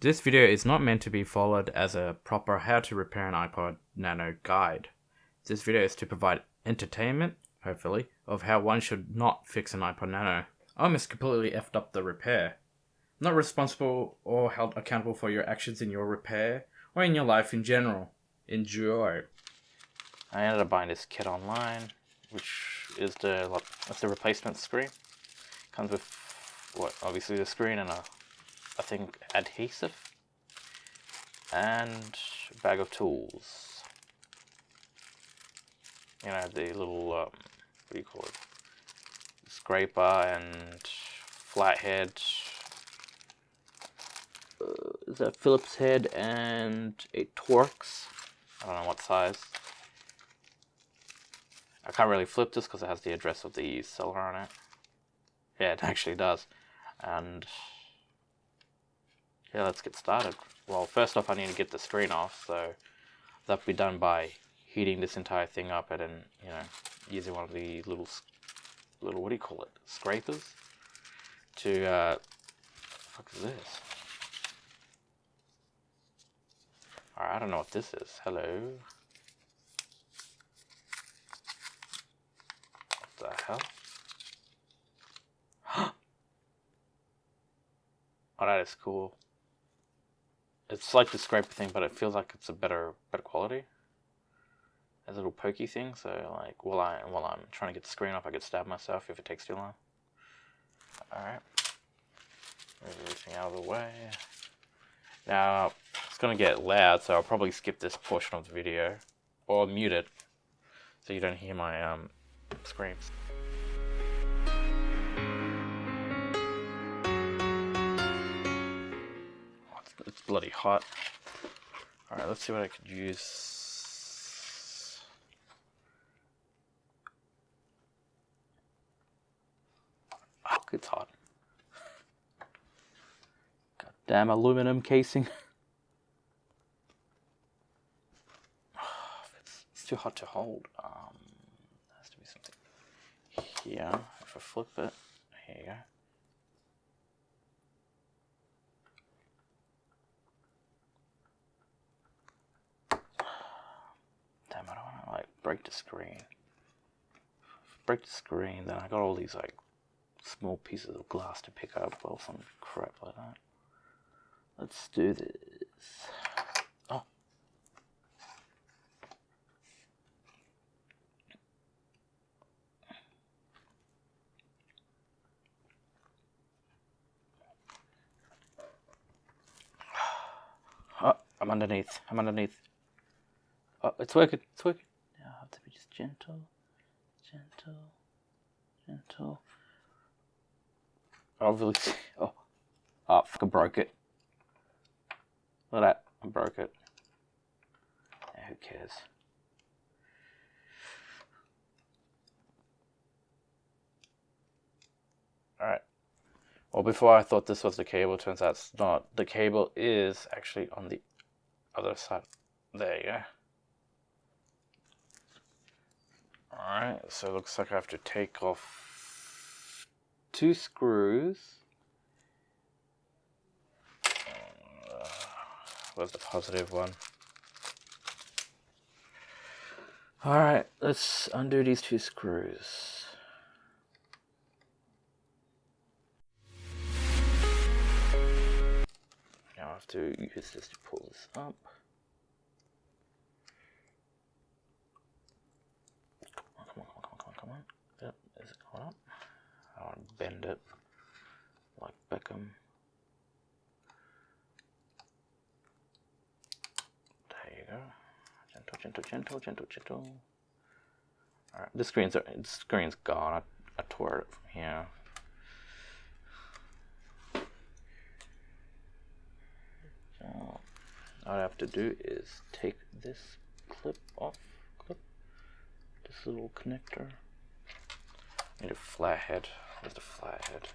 This video is not meant to be followed as a proper how to repair an iPod Nano guide. This video is to provide entertainment, hopefully, of how one should not fix an iPod Nano. I almost completely effed up the repair. I'm not responsible or held accountable for your actions in your repair or in your life in general. Enjoy. I ended up buying this kit online, which is the replacement screen. Comes with obviously the screen and I think adhesive and a bag of tools. You know, the little what do you call it? Scraper and flathead. Is that Phillips head and a Torx? I don't know what size. I can't really flip this because it has the address of the seller on it. Yeah, it actually does. And yeah, let's get started. Well, first off, I need to get the screen off, so that'll be done by heating this entire thing up and then, you know, using one of the little what do you call it? Scrapers to what the fuck is this? Alright, I don't know what this is. Hello. What the hell? Oh, that is cool. It's like the scraper thing, but it feels like it's a better quality. There's a little pokey thing, so like while I'm trying to get the screen off, I could stab myself if it takes too long. Alright. Move everything out of the way. Now, it's gonna get loud, so I'll probably skip this portion of the video. Or mute it, so you don't hear my screams. It's bloody hot. Alright, let's see what I could use. Oh, it's hot. Goddamn aluminum casing. It's too hot to hold. There has to be something here. If I flip it, here you go. Damn, I don't want to like break the screen. Break the screen, then I got all these like small pieces of glass to pick up or some crap like that. Let's do this. Oh. Oh, I'm underneath. Oh, it's working. Now I have to be just gentle. Oh, really? Oh, fuck, I broke it. Look at that. I broke it. Yeah, who cares? Alright. Well, before I thought this was the cable, turns out it's not. The cable is actually on the other side. There you go. Alright, so it looks like I have to take off 2 screws. Where's the positive one? Alright, let's undo these 2 screws. Now I have to use this to pull this up. Come on. Yep, is it going up? I want to bend it like Beckham. There you go. Gentle. Alright, the screen's gone. I tore it from here. So all I have to do is take this clip off. This little connector. I need a flathead. Where's the flathead?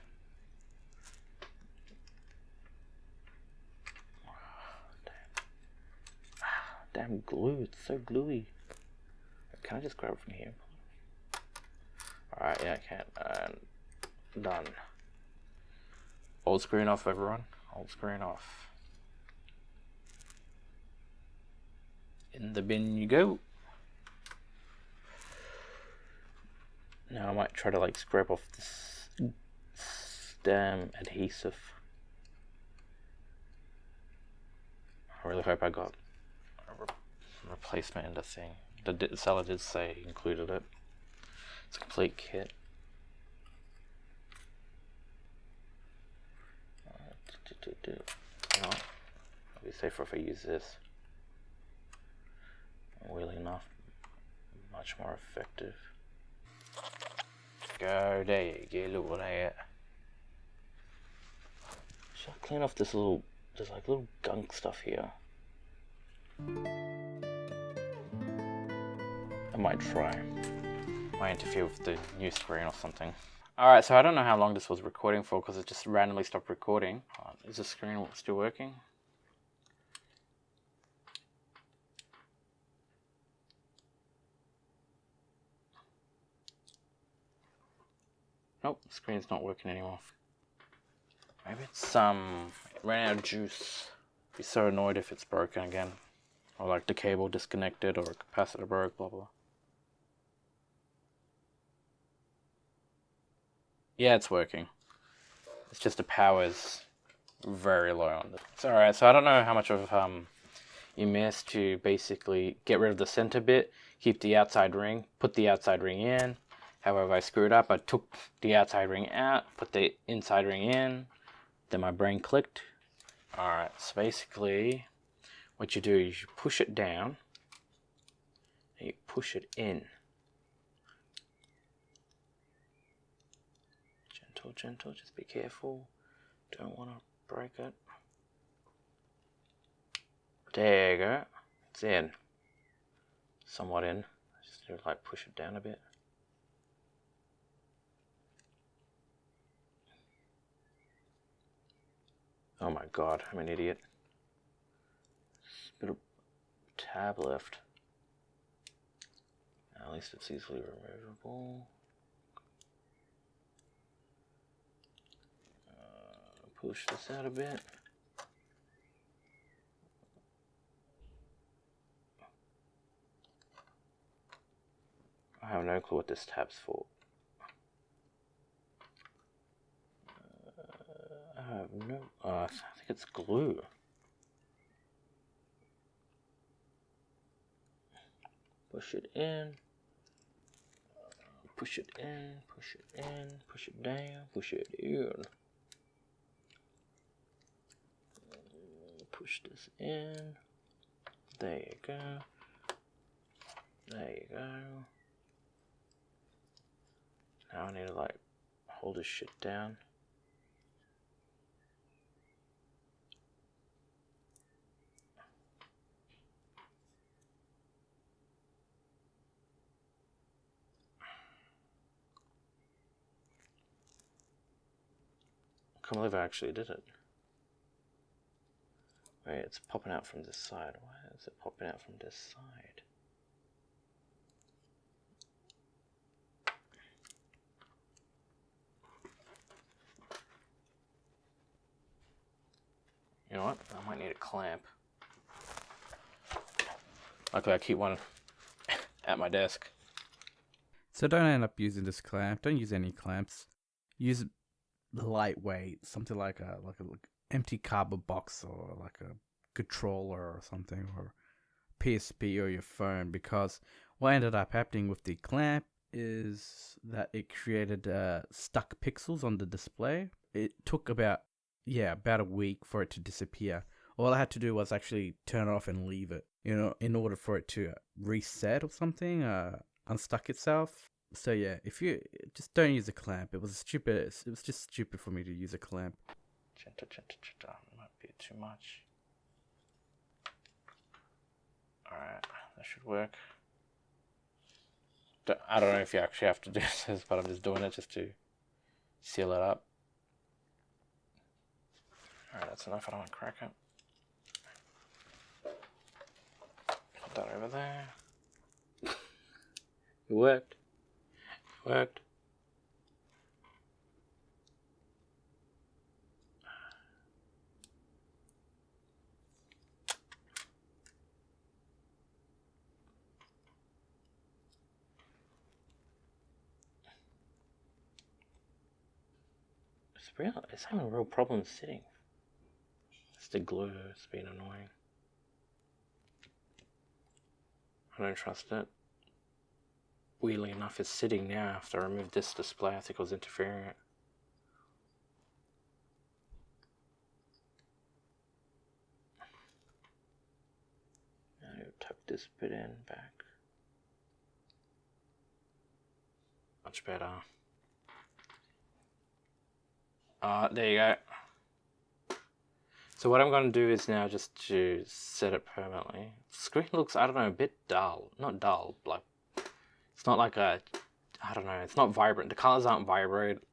Damn glue, it's so gluey. Can I just grab it from here? Alright, yeah, I can. And done. Old screen off, everyone. Old screen off. In the bin you go. Now I might try to like scrape off this damn adhesive. I really hope I got a replacement in the thing. The seller did say he included it. It's a complete kit. You know what? It'll be safer if I use this. Weirdly enough, much more effective. Go, there you go, look at that. Should I clean off this little, there's like little gunk stuff here. I might try. Might interfere with the new screen or something. Alright, so I don't know how long this was recording for because it just randomly stopped recording. Is the screen still working? Nope, the screen's not working anymore. Maybe it's it ran out of juice. Be so annoyed if it's broken again. Or like the cable disconnected or a capacitor broke, blah blah. Yeah, it's working. It's just the power's very low on this. It's alright, so I don't know how much of you missed to basically get rid of the center bit, keep the outside ring, put the outside ring in. However, I screwed up. I took the outside ring out, put the inside ring in, then my brain clicked. Alright, so basically what you do is you push it down and you push it in. Gentle, gentle, just be careful. Don't want to break it. There you go. It's in. Somewhat in. Just do like push it down a bit. Oh my god, I'm an idiot. Bit of tab left. At least it's easily removable. Push this out a bit. I have no clue what this tab's for. I have no... I think it's glue. Push it in. Push it in. Push it in. Push it down. Push it in. Push this in. There you go. There you go. Now I need to like hold this shit down. I can't believe I actually did it. Wait, it's popping out from this side. Why is it popping out from this side? You know what? I might need a clamp. Luckily I keep one at my desk. So don't end up using this clamp. Don't use any clamps. Use lightweight, something like a empty cardboard box or like a controller or something, or PSP or your phone, because what ended up happening with the clamp is that it created stuck pixels on the display. It took about a week for it to disappear. All I had to do was actually turn it off and leave it, in order for it to reset or something, unstuck itself. So yeah, if you just don't use a clamp. It was just stupid for me to use a clamp. Gentle, gentle, gentle. Might be too much. Alright, that should work. I don't know if you actually have to do this, but I'm just doing it just to seal it up. Alright, that's enough. I don't want to crack it. Put that over there. It worked. It worked. It's having real problems sitting. It's the glue. It's been annoying. I don't trust it. Weirdly enough, it's sitting now after I removed this display. I think it was interfering it. Now tuck this bit in back. Much better. There you go. So what I'm going to do is now just to set it permanently. The screen looks, I don't know, a bit dull. Not dull, like, it's not like a, I don't know, it's not vibrant. The colors aren't vibrant.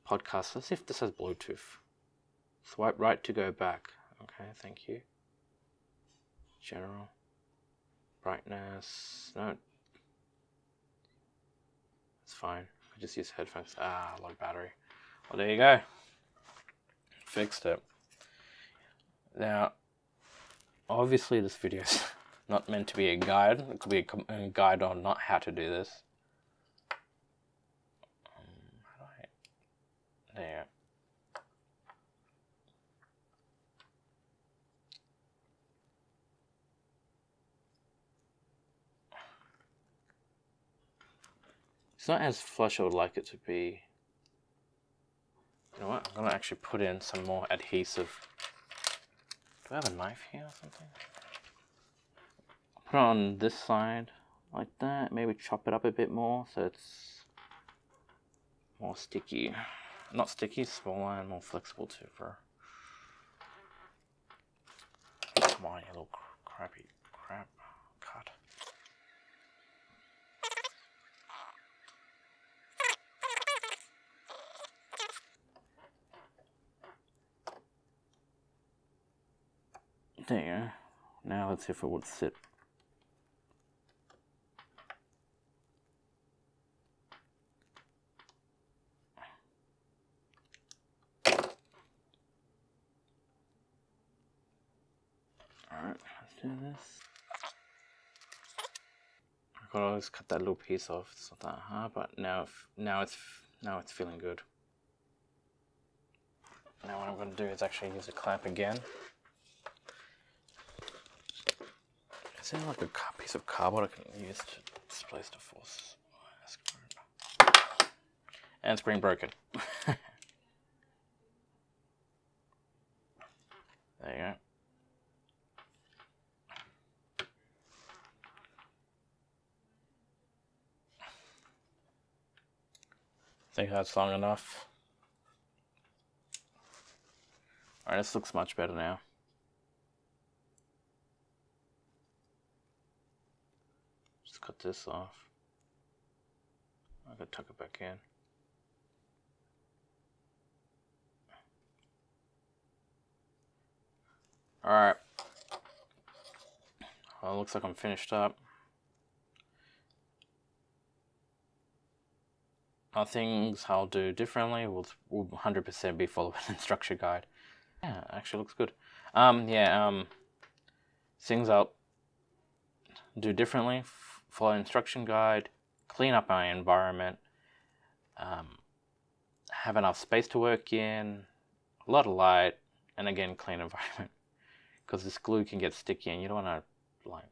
Podcast, let's see if this has Bluetooth. Swipe right to go back. Okay, thank you. General. Brightness, no. It's fine. I just use headphones. Low battery. Well, there you go. Fixed it. Now, obviously this video is not meant to be a guide. It could be a guide on not how to do this. There. It's not as flush I would like it to be. You know what? I'm going to actually put in some more adhesive. Do I have a knife here or something? Put it on this side like that. Maybe chop it up a bit more so it's more sticky. Not sticky, smaller and more flexible too for my little crap cut. There you go. Now let's see if it would sit. Alright, let's do this. I could always cut that little piece off. It's not that hard, but now it's feeling good. Now what I'm going to do is actually use a clamp again. Is there like a piece of cardboard I can use to displace the force? And spring broken. There you go. I think that's long enough. Alright, this looks much better now. Just cut this off. I could tuck it back in. Alright. Well, it looks like I'm finished up. Things I'll do differently will 100% be follow an instruction guide. Yeah, it actually looks good. Things I'll do differently, follow instruction guide, clean up my environment, have enough space to work in, a lot of light, and again, clean environment. Because this glue can get sticky and you don't want to like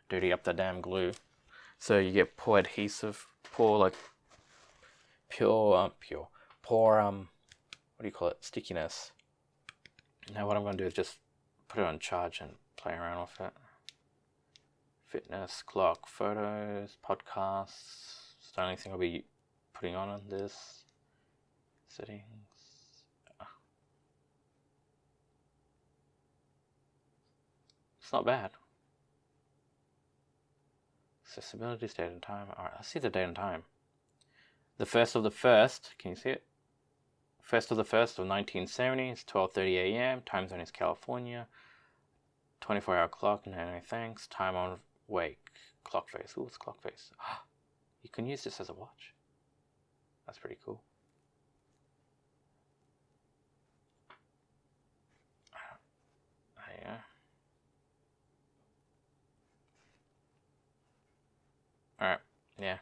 dirty up the damn glue. So you get poor adhesive, poor stickiness. Now what I'm going to do is just put it on charge and play around with it. Fitness, clock, photos, podcasts. It's the only thing I'll be putting on this. Settings. It's not bad. Accessibility, date and time. Alright, let's see the date and time. The 1st of the 1st, can you see it? 1st of the 1st of 1970, it's 12:30 a.m. Time zone is California. 24-hour clock, no thanks. Time on wake. Clock face. Ooh, it's clock face. You can use this as a watch. That's pretty cool. There you go. Alright, yeah.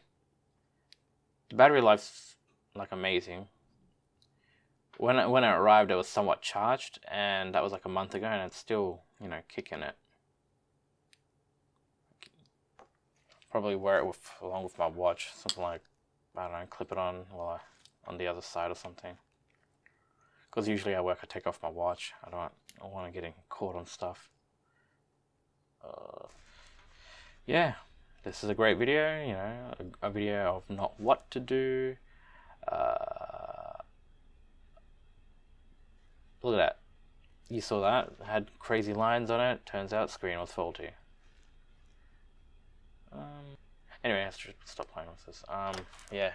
The battery life's like amazing. When it arrived, it was somewhat charged, and that was like a month ago, and it's still, you know, kicking it. Probably wear it along with my watch, something like, I don't know, clip it on on the other side or something. Because usually at work I take off my watch. I don't want to get caught on stuff. Yeah, this is a great video. You know, a video of not what to do. Look at that. You saw that? It had crazy lines on it. Turns out screen was faulty. Anyway, I have to stop playing with this. Yeah.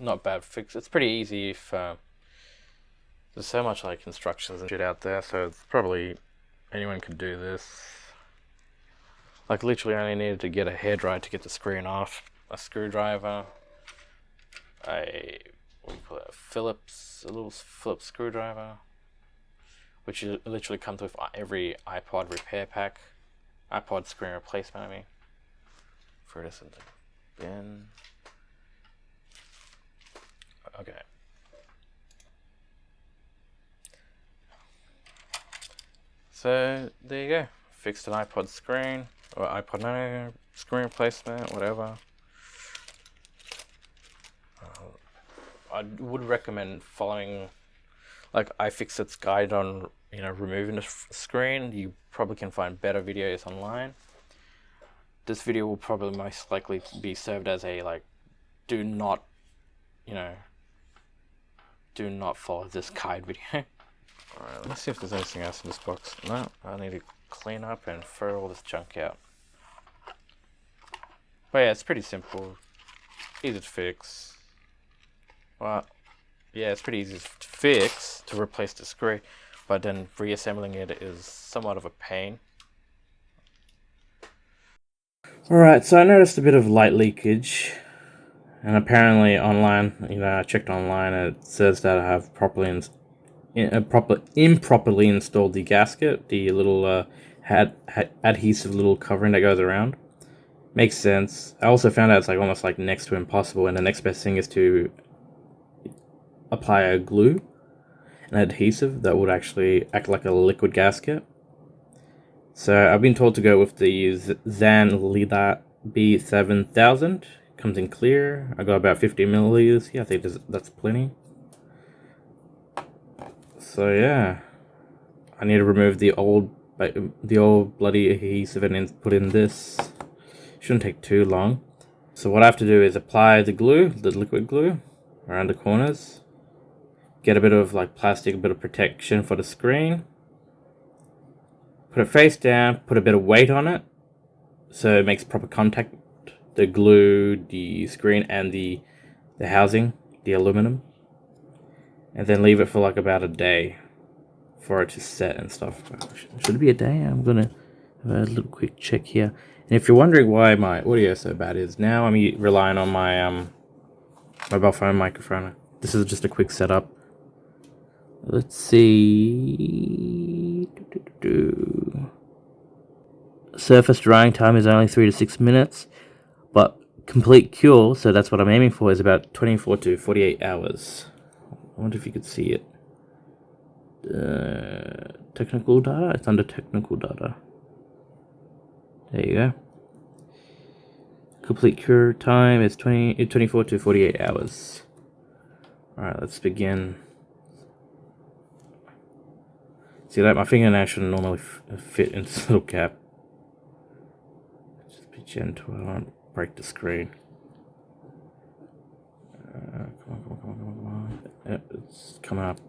Not bad fix. It's pretty easy if there's so much like instructions and shit out there, so it's probably anyone can do this. Like literally only needed to get a hairdryer to get the screen off, a screwdriver, what do you call it, a little Phillips screwdriver, which literally comes with every iPod repair pack, iPod screen replacement, I mean. For this in the bin. Okay. So there you go. Fixed an iPod screen or iPod Nano screen replacement, whatever. I would recommend following like iFixit's guide on, you know, removing the screen. You probably can find better videos online. This video will probably most likely be served as a like, do not follow this guide video. Alright, let's see if there's anything else in this box. No, I need to clean up and throw all this junk out. But yeah, it's pretty simple. Easy to fix. Well, yeah, it's pretty easy to fix to replace the screw, but then reassembling it is somewhat of a pain. Alright, so I noticed a bit of light leakage, and apparently online, you know, I checked online and it says that I have improperly installed the gasket, the little adhesive little covering that goes around. Makes sense. I also found out it's like almost like next to impossible, and the next best thing is to apply a glue, an adhesive that would actually act like a liquid gasket. So I've been told to go with the Zan Lida B7000. Comes in clear. I got about 50 milliliters. Yeah, I think that's plenty. So yeah, I need to remove the old bloody adhesive and put in this. Shouldn't take too long. So what I have to do is apply the glue, the liquid glue, around the corners. Get a bit of like plastic, a bit of protection for the screen. Put it face down, put a bit of weight on it, so it makes proper contact. The glue, the screen, and the housing, the aluminum. And then leave it for like about a day for it to set and stuff. Should it be a day? I'm gonna have a little quick check here. And if you're wondering why my audio is so bad, is now I'm relying on my mobile phone microphone. This is just a quick setup. Let's see. Surface drying time is only 3 to 6 minutes, but complete cure, so that's what I'm aiming for, is about 24 to 48 hours. I wonder if you could see it. Technical data? It's under technical data. There you go. Complete cure time is 24 to 48 hours. Alright, let's begin. See that? My fingernail shouldn't normally fit in this little cap. Just be gentle, I don't want to break the screen. Come on. Yep, it's coming up.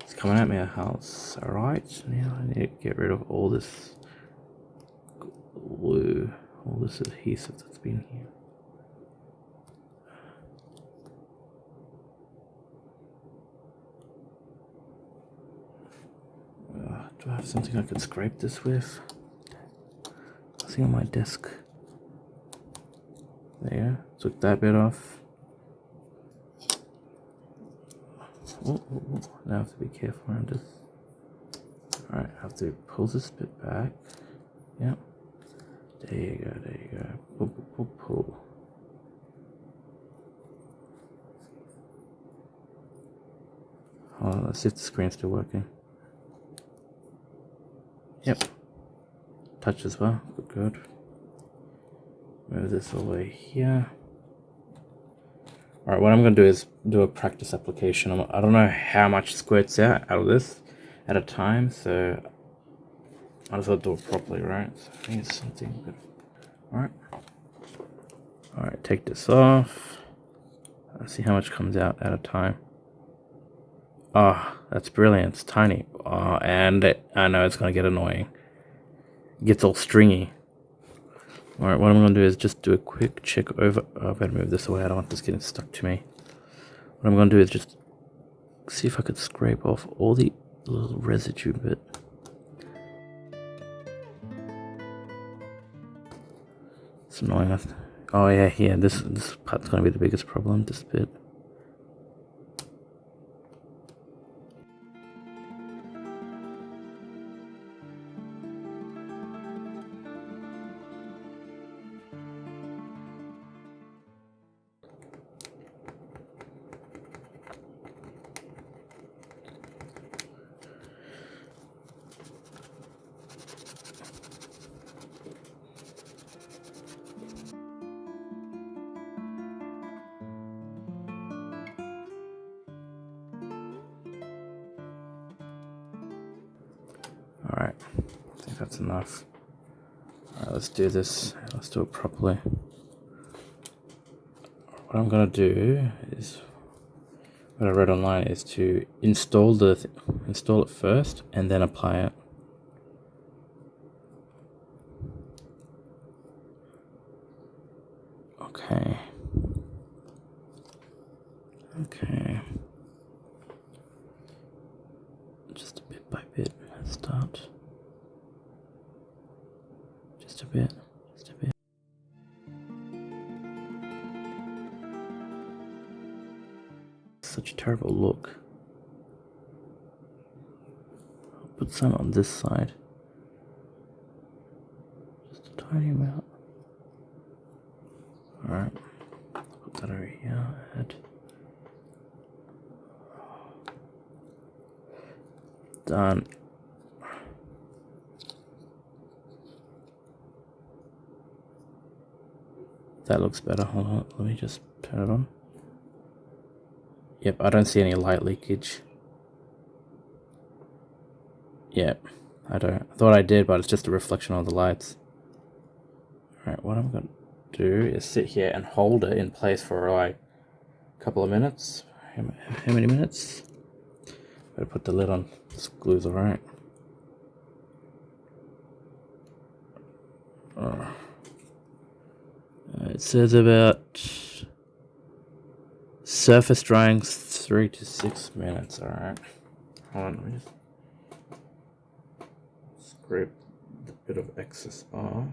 It's coming at me a house. Alright, now I need to get rid of all this glue, all this adhesive that's been here. Do I have something I could scrape this with? Nothing on my desk. There, took that bit off. Oh. Now I have to be careful around this. Alright, I have to pull this bit back. Yep. There you go. Pull. Let's see if the screen's still working. Yep. Touch as well. Good. Move this all the way here. Alright, what I'm going to do is do a practice application. I don't know how much squirts out of this at a time, so I just got to do it properly, right? So I think it's something good. Alright, take this off. Let's see how much comes out at a time. Oh, that's brilliant. It's tiny. Oh, and I know it's going to get annoying. It gets all stringy. Alright, what I'm going to do is just do a quick check over. Oh, I better move this away. I don't want this getting stuck to me. What I'm going to do is just see if I could scrape off all the little residue bit. It's annoying. Oh yeah, this part's going to be the biggest problem, this bit. Alright, I think that's enough. Alright, let's do this. Let's do it properly. What I'm gonna do is, what I read online is to install it first and then apply it. Okay. Just a bit by bit. Let's start. Just a bit. Such a terrible look. I'll put some on this side. Just a tiny amount. Alright. Put that over here. Done. That looks better. Hold on. Let me just turn it on. Yep, I don't see any light leakage. Yep, I don't. I thought I did, but it's just a reflection of the lights. Alright, what I'm going to do is sit here and hold it in place for like a couple of minutes. How many minutes? Better put the lid on. This glue's alright. It says about surface drying 3 to 6 minutes. Alright. Hold on, let me just scrape the bit of excess off.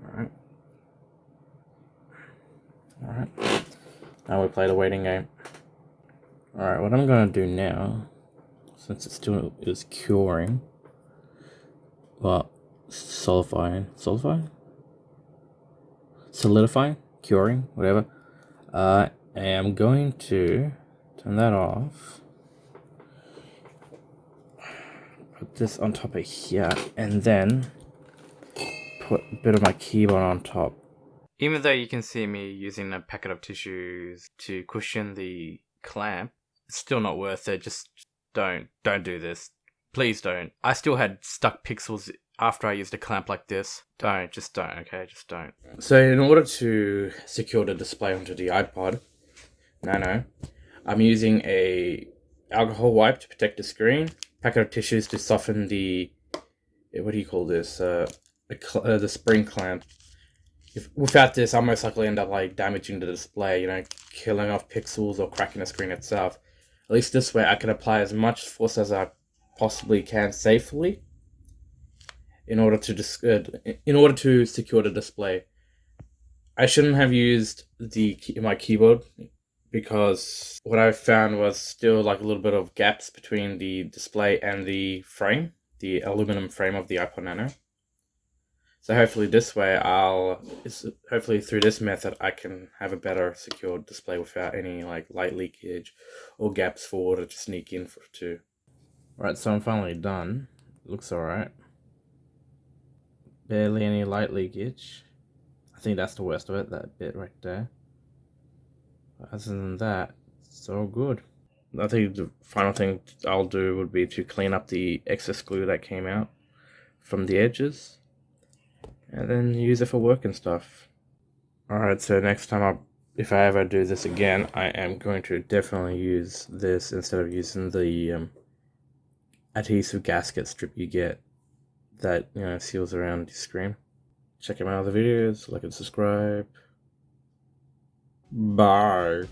Alright. Now we play the waiting game. Alright, what I'm going to do now, since it's still is curing, well, solidifying, curing, whatever. I am going to turn that off, put this on top of here, and then put a bit of my keyboard on top. Even though you can see me using a packet of tissues to cushion the clamp, it's still not worth it. Just don't do this. Please don't. I still had stuck pixels after I used a clamp like this. Just don't, okay? Just don't. So in order to secure the display onto the iPod Nano, I'm using a alcohol wipe to protect the screen, packet of tissues to soften the, what do you call this? The spring clamp. Without this, I'll most likely end up like damaging the display, you know, killing off pixels or cracking the screen itself. At least this way I can apply as much force as I possibly can safely in order to secure the display. I shouldn't have used my keyboard because what I found was still like a little bit of gaps between the display and the frame, the aluminum frame of the iPod Nano. So hopefully hopefully through this method I can have a better secured display without any like light leakage or gaps for water to sneak in too. Right, so I'm finally done. Looks alright. Barely any light leakage. I think that's the worst of it, that bit right there. But other than that, it's all good. I think the final thing I'll do would be to clean up the excess glue that came out from the edges, and then use it for work and stuff. Alright, so next time if I ever do this again, I am going to definitely use this instead of using the adhesive gasket strip you get that, seals around your screen. Check out my other videos, like and subscribe. Bye.